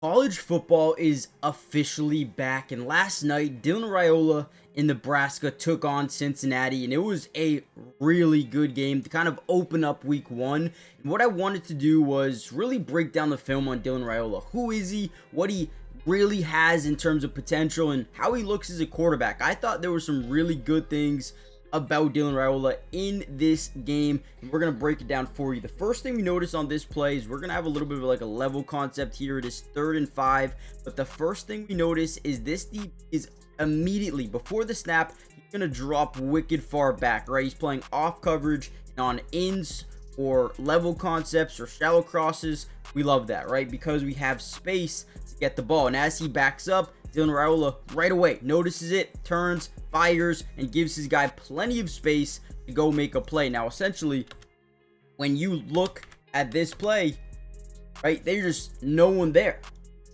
College football is officially back, and last night, Dylan Raiola in Nebraska took on Cincinnati, and it was a really good game to kind of open up week one. And what I wanted to do was really break down the film on Dylan Raiola. Who is he? What he really has in terms of potential, and how he looks as a quarterback. I thought there were some really good things about Dylan Raiola in this game, and we're going to break it down for you. The first thing we notice on this play is we're going to have a little bit of like a level concept here. It is 3rd and 5, but the first thing we notice is this deep is immediately before the snap, he's going to drop wicked far back, right? He's playing off coverage on ins or level concepts or shallow crosses. We love that, right? Because we have space to get the ball, and as he backs up, Dylan Raiola right away notices it, turns, fires, and gives his guy plenty of space to go make a play. Now, essentially, when you look at this play, right, there's just no one there.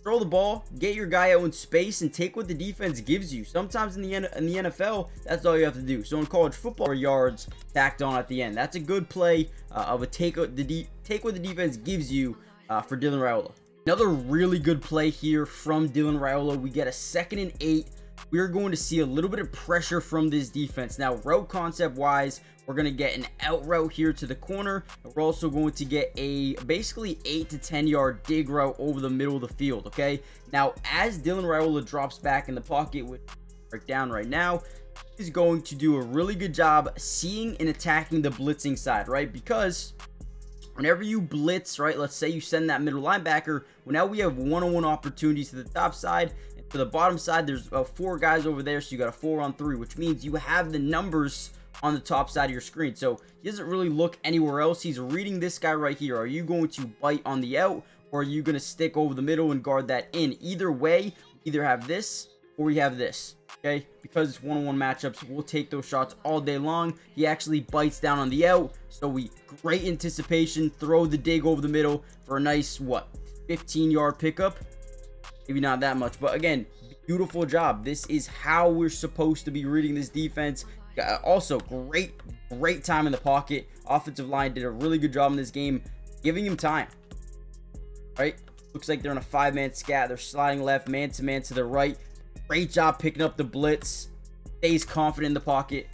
Throw the ball, get your guy out in space, and take what the defense gives you. Sometimes in the NFL, that's all you have to do. So in college football, yards tacked on at the end. That's a good play of a take what the defense gives you for Dylan Raiola. Another really good play here from Dylan Raiola. We get a 2nd and 8. We're going to see a little bit of pressure from this defense. Now, route concept wise, we're going to get an out route here to the corner. We're also going to get a basically 8 to 10 yard dig route over the middle of the field. Okay. Now, as Dylan Raiola drops back in the pocket, which I'll break down right now, he's going to do a really good job seeing and attacking the blitzing side, right? Because whenever you blitz, right, let's say you send that middle linebacker, well, now we have one-on-one opportunities to the top side, and to the bottom side, there's 4 guys over there, so you got a 4-on-3, which means you have the numbers on the top side of your screen. So he doesn't really look anywhere else. He's reading this guy right here. Are you going to bite on the out, or are you going to stick over the middle and guard that in? Either way, either have this or you have this. Okay, because it's one-on-one matchups, we'll take those shots all day long. He actually bites down on the out, so we great anticipation, throw the dig over the middle for a nice 15-yard pickup. Maybe not that much, but again, beautiful job. This is how we're supposed to be reading this defense. Also, great time in the pocket. Offensive line did a really good job in this game, giving him time. Right, looks like they're in a 5-man scat. They're sliding left, man to man to the right. Great job picking up the blitz. Stays confident in the pocket.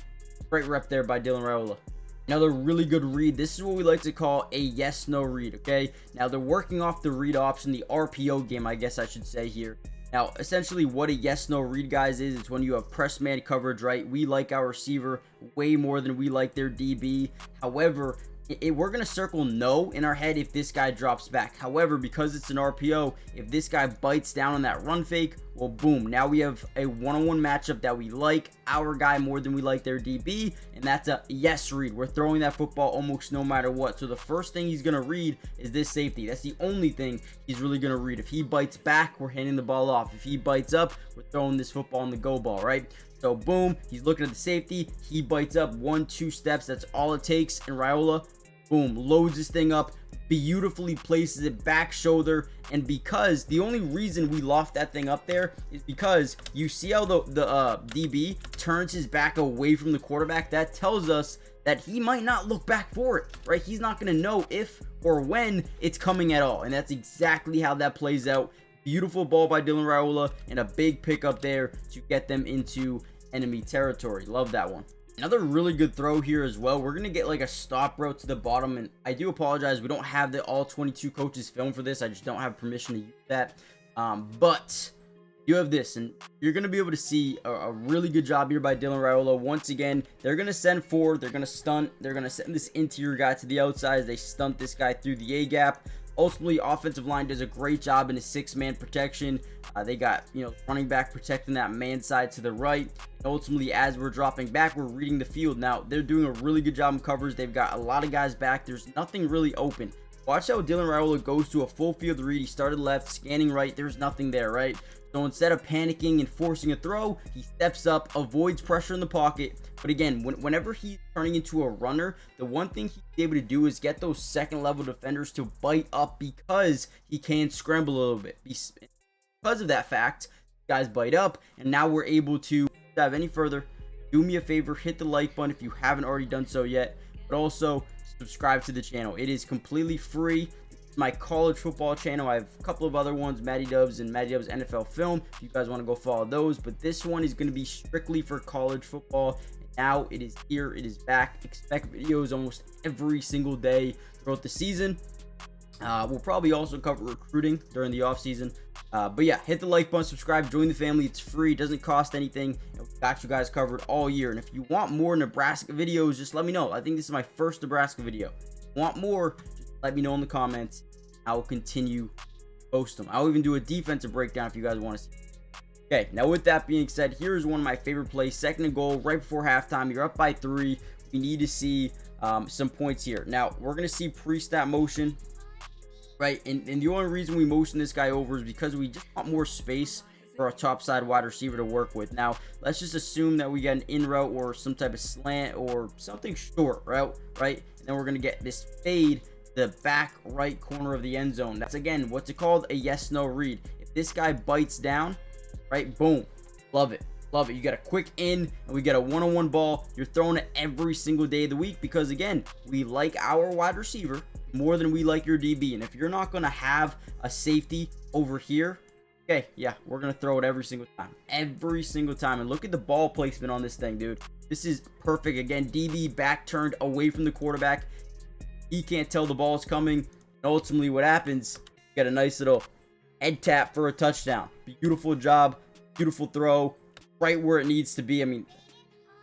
Great rep there by Dylan Raiola. Another really good read. This is what we like to call a yes-no read, okay? Now, they're working off the read option, the RPO game, I guess I should say here. Now, essentially what a yes-no read, guys, is it's when you have press man coverage, right? We like our receiver way more than we like their DB. However, we're going to circle no in our head if this guy drops back. However, because it's an RPO, if this guy bites down on that run fake, well, boom, now we have a one-on-one matchup that we like our guy more than we like their DB, and that's a yes read. We're throwing that football almost no matter what. So the first thing he's going to read is this safety. That's the only thing he's really going to read. If he bites back, we're handing the ball off. If he bites up, we're throwing this football on the go ball, right? So boom, he's looking at the safety. He bites up 1-2 steps. That's all it takes. And Raiola, boom, loads this thing up, beautifully places it back shoulder. And because the only reason we loft that thing up there is because you see how the DB turns his back away from the quarterback. That tells us that he might not look back for it, right? He's not going to know if or when it's coming at all. And that's exactly how that plays out. Beautiful ball by Dylan Raiola and a big pickup there to get them into enemy territory. Love that one. Another really good throw here as well. We're going to get like a stop route to the bottom, and I do apologize. We don't have the all 22 coaches film for this. I just don't have permission to use that. But you have this, and you're going to be able to see a really good job here by Dylan Raiola. Once again, they're going to send forward. They're going to stunt. They're going to send this interior guy to the outside as they stunt this guy through the A gap. Ultimately, offensive line does a great job in a 6-man protection. They got, running back protecting that man side to the right. And ultimately, as we're dropping back, we're reading the field. Now, they're doing a really good job in covers. They've got a lot of guys back. There's nothing really open. Watch how Dylan Raiola goes to a full field read. He started left, scanning right. There's nothing there, right? So instead of panicking and forcing a throw, he steps up, avoids pressure in the pocket. But again, whenever he's turning into a runner, the one thing he's able to do is get those second-level defenders to bite up because he can scramble a little bit. Because of that fact, guys bite up, and now we're able to dive any further. Do me a favor, hit the like button if you haven't already done so yet, but also subscribe to the channel. It is completely free. my college football channel. I have a couple of other ones, Matty Dubs and Matty Dubs NFL Film, if you guys want to go follow those. But this one is going to be strictly for college football. Now it is here, it is back. Expect videos almost every single day throughout the season. We'll probably also cover recruiting during the off season. But yeah, hit the like button, subscribe, join the family. It's free, doesn't cost anything, and we've got you guys covered all year. And if you want more Nebraska videos, just let me know. I think this is my first Nebraska video. If you want more, just let me know in the comments. I will continue to post them. I'll even do a defensive breakdown if you guys want to see. Okay, now with that being said, here's one of my favorite plays. 2nd and goal, right before halftime. You're up by 3. We need to see some points here. Now, we're going to see pre-snap motion, right? And the only reason we motion this guy over is because we just want more space for our top side wide receiver to work with. Now, let's just assume that we get an in route or some type of slant or something short route, right? And then we're going to get this fade to the back right corner of the end zone. That's, again, what's it called? A yes-no read. If this guy bites down, right, boom, love it. Love it. You got a quick in, and we get a one-on-one ball. You're throwing it every single day of the week because, again, we like our wide receiver more than we like your DB. And if you're not going to have a safety over here, okay, yeah, we're going to throw it every single time. Every single time. And look at the ball placement on this thing, dude. This is perfect. Again, DB back turned away from the quarterback. He can't tell the ball's coming. And ultimately, what happens, you got a nice little head tap for a touchdown. Beautiful job. Beautiful throw. Right where it needs to be. I mean,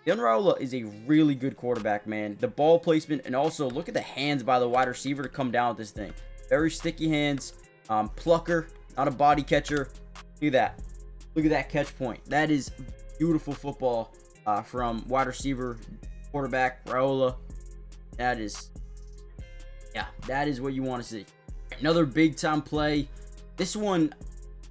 Raiola is a really good quarterback, man. The ball placement, and also look at the hands by the wide receiver to come down with this thing. Very sticky hands. Plucker, not a body catcher. Look at that. Look at that catch point. That is beautiful football from wide receiver, quarterback, Raiola. That is, yeah, that is what you want to see. Another big time play. This one,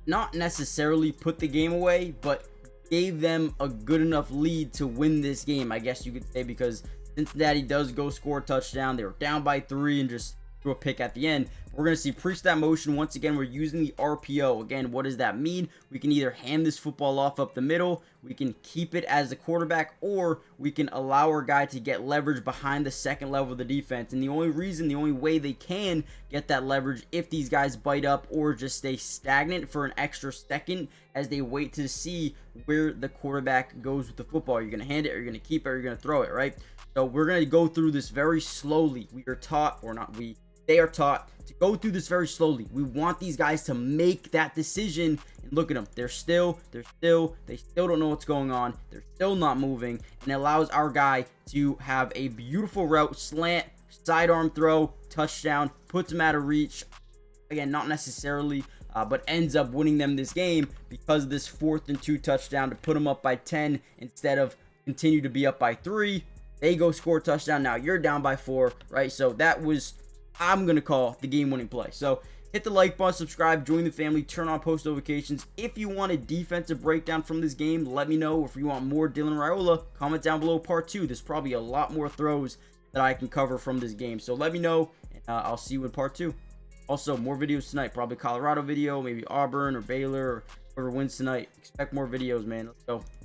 not necessarily put the game away, but gave them a good enough lead to win this game, I guess you could say, because Cincinnati does go score a touchdown. They were down by 3 and just threw a pick at the end. We're going to see pre-snap motion. Once again, we're using the RPO. Again, what does that mean? We can either hand this football off up the middle, we can keep it as the quarterback, or we can allow our guy to get leverage behind the second level of the defense. And the only way they can get that leverage if these guys bite up or just stay stagnant for an extra second as they wait to see where the quarterback goes with the football. You're going to hand it, or you're going to keep it, or you're going to throw it, right? So we're going to go through this very slowly. We are taught, or not we, they are taught to go through this very slowly. We want these guys to make that decision. And look at them. They still don't know what's going on. They're still not moving. And it allows our guy to have a beautiful route, slant, sidearm throw, touchdown, puts them out of reach. Again, not necessarily, but ends up winning them this game because of this 4th and 2 touchdown to put them up by 10 instead of continue to be up by 3. They go score a touchdown. Now you're down by 4, right? So that was, I'm going to call the game-winning play. So hit the like button, subscribe, join the family, turn on post notifications. If you want a defensive breakdown from this game, let me know. If you want more Dylan Raiola, comment down below part 2. There's probably a lot more throws that I can cover from this game. So let me know, and I'll see you in part 2. Also, more videos tonight. Probably Colorado video, maybe Auburn or Baylor or whoever wins tonight. Expect more videos, man. Let's go.